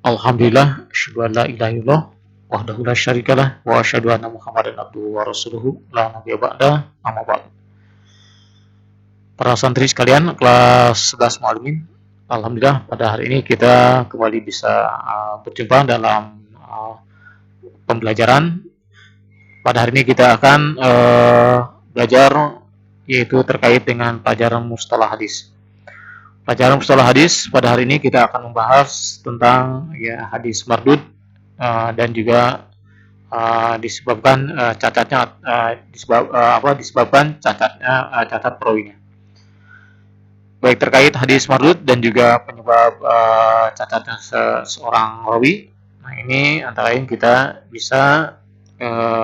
Alhamdulillah, asyhadu an la ilaha illallah wahdahu la syarikalah wa asyhadu anna Muhammadan abduhu wa rasuluhu la nabiyya ba'da amma ba'd. Para santri sekalian kelas 11 Muallimin, alhamdulillah pada hari ini kita kembali bisa berjumpa dalam pembelajaran. Pada hari ini kita akan belajar yaitu terkait dengan pelajaran mustalah hadis. Pelajaran mustalah hadis pada hari ini kita akan membahas tentang ya hadis mardud dan juga disebabkan cacatnya disebabkan cacat perawinya. Baik terkait hadis mardud dan juga penyebab cacatnya seorang rawi. Nah, ini antara lain kita bisa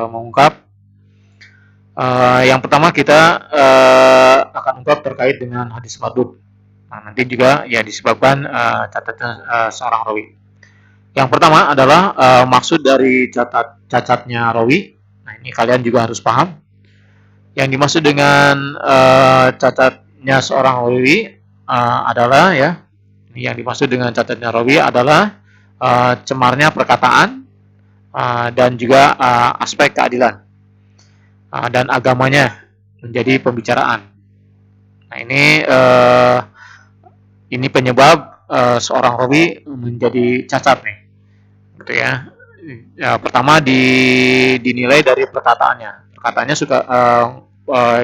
mengungkap. Yang pertama kita akan ungkap terkait dengan hadis mardud. Nah, nanti juga ya disebabkan cacatnya seorang rawi. Yang pertama adalah maksud dari cacatnya rawi. Nah, ini kalian juga harus paham. Yang dimaksud dengan cacatnya seorang rawi adalah ya, ini yang dimaksud dengan cacatnya rawi adalah cemarnya perkataan dan juga aspek keadilan dan agamanya menjadi pembicaraan. Nah, ini penyebab seorang rawi menjadi cacat nih, gitu ya. Pertama dinilai dari perkataannya. Perkataannya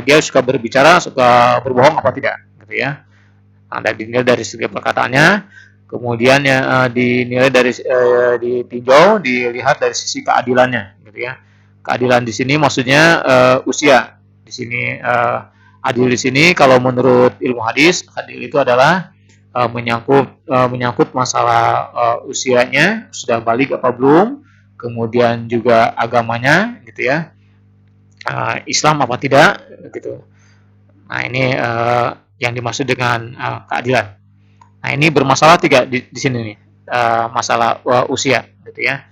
dia suka berbicara, suka berbohong apa tidak, gitu ya. Nah, dinilai dari segi perkataannya, kemudian dinilai dari ditinjau, dilihat dari sisi keadilannya, gitu ya. Keadilan di sini maksudnya usia. Di sini adil di sini kalau menurut ilmu hadis, adil itu adalah menyangkut masalah usianya, sudah balik apa belum, kemudian juga agamanya, gitu ya, Islam apa tidak, gitu. Nah, ini yang dimaksud dengan keadilan. Nah, ini bermasalah tiga di sini nih, masalah usia, gitu ya,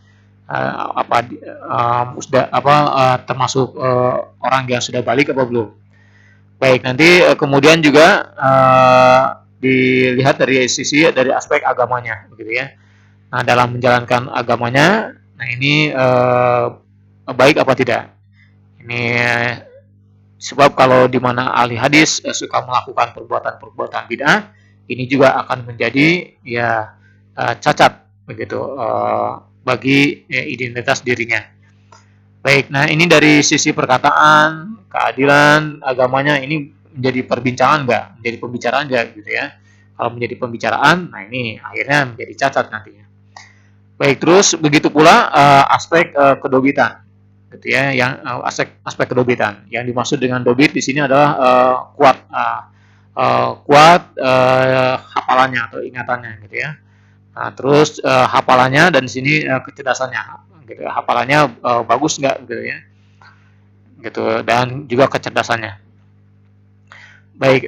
termasuk orang yang sudah balik apa belum. Baik, nanti kemudian juga dilihat dari aspek agamanya, gitu ya. Nah, dalam menjalankan agamanya, nah ini baik apa tidak. Ini sebab kalau di mana ahli hadis suka melakukan perbuatan bid'ah, ini juga akan menjadi ya cacat begitu bagi identitas dirinya. Baik, nah ini dari sisi perkataan, keadilan, agamanya ini menjadi perbincangan enggak, menjadi pembicaraan enggak, gitu ya. Kalau menjadi pembicaraan, nah ini akhirnya menjadi cacat nantinya. Baik, terus begitu pula aspek kedobitan, gitu ya. Yang aspek kedobitan, yang dimaksud dengan dobit di sini adalah kuat hafalannya atau ingatannya, gitu ya. Nah, terus hafalannya dan di sini kecerdasannya, gitu. Hafalannya bagus enggak, gitu ya, gitu, dan juga kecerdasannya. Baik,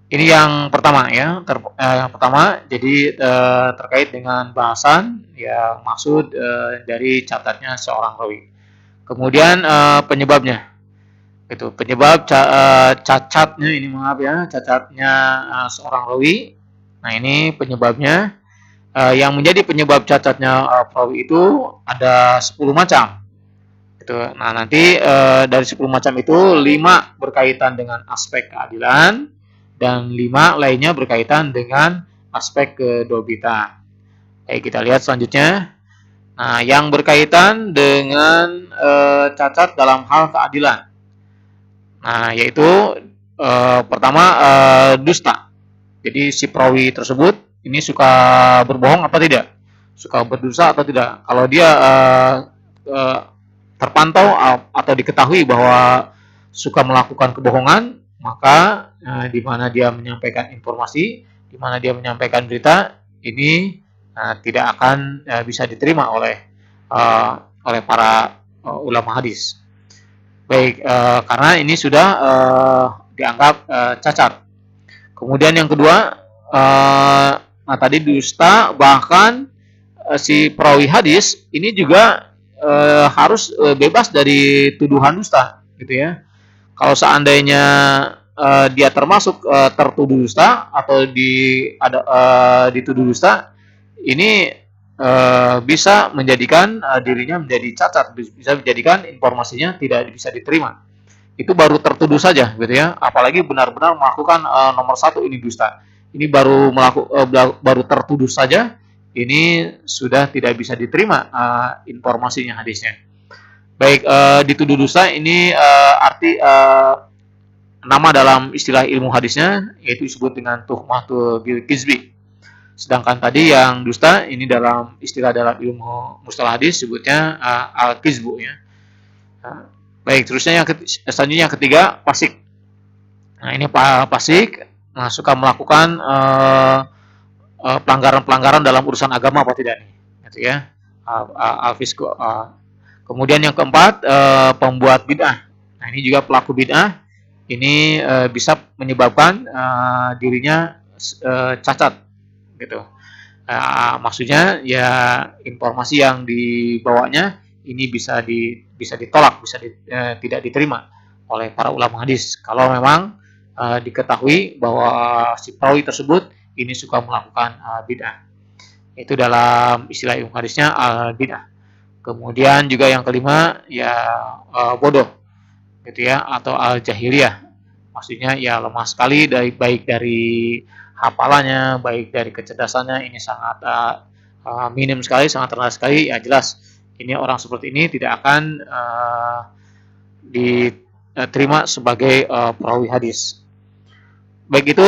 ini yang pertama ya. Yang pertama, jadi terkait dengan bahasan ya maksud dari catatnya seorang rawi. Kemudian penyebabnya, gitu. Penyebab cacatnya ini, maaf ya, cacatnya seorang rawi. Nah, ini penyebabnya. Yang menjadi penyebab cacatnya perawi itu ada 10 macam. Gitu. Nah, nanti dari 10 macam itu 5 berkaitan dengan aspek keadilan dan 5 lainnya berkaitan dengan aspek kedobitan. Kita lihat selanjutnya. Nah, yang berkaitan dengan cacat dalam hal keadilan. Nah, yaitu pertama dusta. Jadi si perawi tersebut ini suka berbohong apa tidak? Suka berdusta atau tidak? Kalau dia terpantau atau diketahui bahwa suka melakukan kebohongan, maka di mana dia menyampaikan informasi, di mana dia menyampaikan berita, ini tidak akan bisa diterima oleh para ulama hadis. Baik, karena ini sudah dianggap cacat. Kemudian yang kedua, tadi dusta, bahkan si perawi hadis ini juga harus bebas dari tuduhan dusta, gitu ya. Kalau seandainya dia termasuk tertuduh dusta atau dituduh dusta, ini bisa menjadikan dirinya menjadi cacat, bisa menjadikan informasinya tidak bisa diterima. Itu baru tertuduh saja, gitu ya. Apalagi benar-benar melakukan nomor satu ini dusta. Ini baru tertuduh saja, ini sudah tidak bisa diterima informasinya, hadisnya. Baik, dituduh dusta ini arti nama dalam istilah ilmu hadisnya yaitu disebut dengan tuhmatul bil kizbi. Sedangkan tadi yang dusta ini dalam istilah dalam ilmu mustalah hadis sebutnya al kizbu ya. Nah, baik, terusnya selanjutnya yang ketiga fasik. Nah, ini fasik suka melakukan pelanggaran-pelanggaran dalam urusan agama apa tidak nih? Gitu ya. Al-fisku. Kemudian yang keempat pembuat bid'ah. Nah, ini juga pelaku bid'ah. Ini bisa menyebabkan dirinya cacat gitu. Maksudnya ya informasi yang dibawanya ini bisa ditolak, tidak diterima oleh para ulama hadis. Kalau memang diketahui bahwa si perawi tersebut ini suka melakukan bid'ah. Itu dalam istilah ilmu hadisnya bid'ah. Kemudian juga yang kelima ya bodoh gitu ya, atau al jahiliyah. Maksudnya ya lemah sekali baik dari hafalannya, baik dari kecerdasannya, ini sangat minim sekali, sangat rendah sekali. Ya jelas ini orang seperti ini tidak akan diterima sebagai perawi hadis. Baik, itu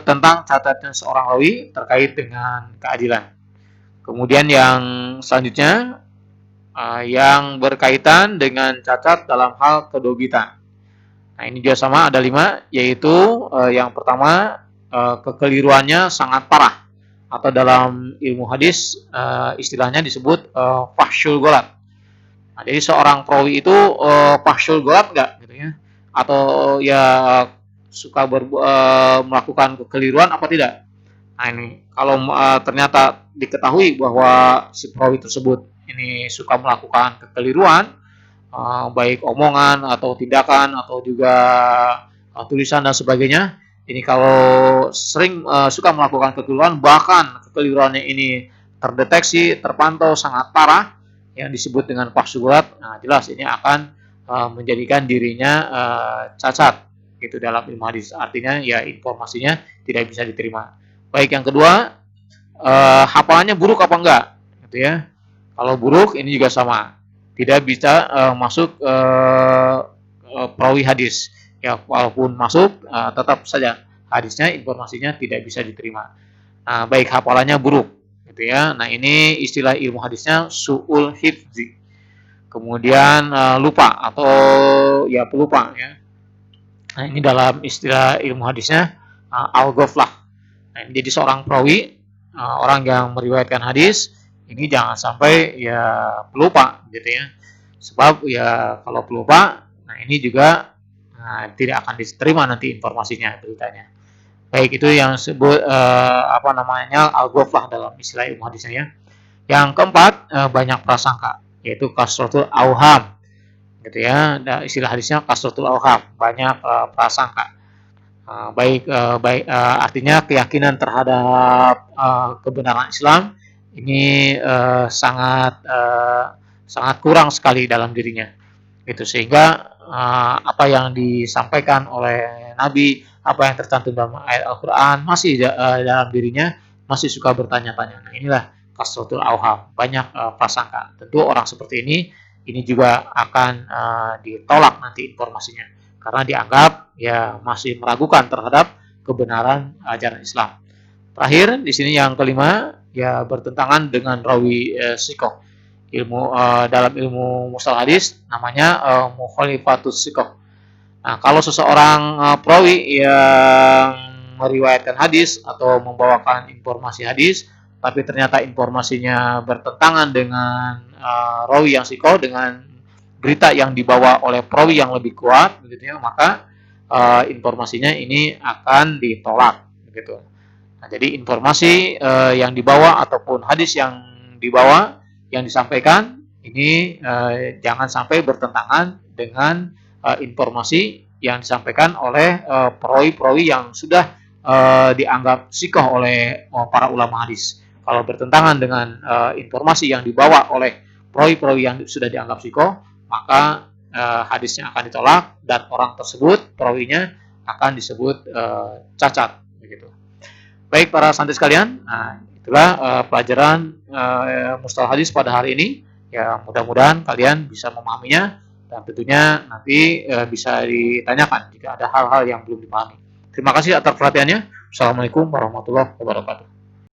tentang catatan seorang rawi terkait dengan keadilan. Kemudian yang selanjutnya yang berkaitan dengan cacat dalam hal kedogitan. Nah, ini juga sama, ada 5, yaitu yang pertama kekeliruannya sangat parah, atau dalam ilmu hadis istilahnya disebut fahsyul golat. Nah, jadi seorang perawi itu fahsyul golat enggak gitu ya, atau ya suka melakukan kekeliruan apa tidak. Nah, ini kalau ternyata diketahui bahwa si perawi tersebut ini suka melakukan kekeliruan, baik omongan atau tindakan atau juga tulisan dan sebagainya. Ini kalau sering suka melakukan kekeliruan, bahkan kekeliruannya ini terdeteksi, terpantau sangat parah, yang disebut dengan fahsyulat, nah jelas ini akan menjadikan dirinya cacat gitu dalam ilmu hadis. Artinya ya informasinya tidak bisa diterima. Baik, yang kedua hafalannya buruk apa enggak gitu ya. Kalau buruk ini juga sama, tidak bisa masuk perawi hadis. Ya walaupun masuk tetap saja hadisnya, informasinya tidak bisa diterima. Nah, baik hafalannya buruk gitu ya. Nah, ini istilah ilmu hadisnya su'ul hifzi. Kemudian lupa atau ya pelupa ya. Nah, ini dalam istilah ilmu hadisnya al-ghaflah. Nah, jadi seorang perawi, orang yang meriwayatkan hadis ini jangan sampai ya pelupa gitu ya. Sebab ya kalau pelupa, nah ini juga tidak akan diterima nanti informasinya, beritanya. Baik, itu yang sebut apa namanya al-ghaflah dalam istilah ilmu hadisnya ya. Yang keempat banyak prasangka, yaitu kasratul auham gitu ya. Istilah hadisnya kasratul auham, banyak prasangka. Artinya keyakinan terhadap kebenaran Islam ini sangat kurang sekali dalam dirinya. Itu sehingga apa yang disampaikan oleh Nabi, apa yang tercantum dalam ayat Al-Qur'an masih dalam dirinya masih suka bertanya-tanya. Nah, inilah kasratul auham, banyak prasangka. Tentu orang seperti ini juga akan ditolak nanti informasinya karena dianggap ya masih meragukan terhadap kebenaran ajaran Islam. Terakhir di sini yang kelima ya bertentangan dengan rawi sikoh. Dalam ilmu mustalah hadis namanya mukhalifatus sikoh. Nah, kalau seseorang perawi yang meriwayatkan hadis atau membawakan informasi hadis, tapi ternyata informasinya bertentangan dengan rawi yang sikoh, dengan berita yang dibawa oleh perawi yang lebih kuat, begitu ya, maka informasinya ini akan ditolak, begitu. Nah, jadi informasi yang dibawa ataupun hadis yang dibawa, yang disampaikan ini jangan sampai bertentangan dengan informasi yang disampaikan oleh perawi-perawi yang sudah dianggap sikoh oleh para ulama hadis. kalau bertentangan dengan informasi yang dibawa oleh perawi-perawi yang sudah dianggap siko, maka hadisnya akan ditolak dan orang tersebut perawinya akan disebut cacat begitu. Baik para santri sekalian, nah itulah pelajaran mustalah hadis pada hari ini. Ya mudah-mudahan kalian bisa memahaminya dan tentunya nanti bisa ditanyakan jika ada hal-hal yang belum dipahami. Terima kasih atas perhatiannya. Assalamualaikum warahmatullahi wabarakatuh.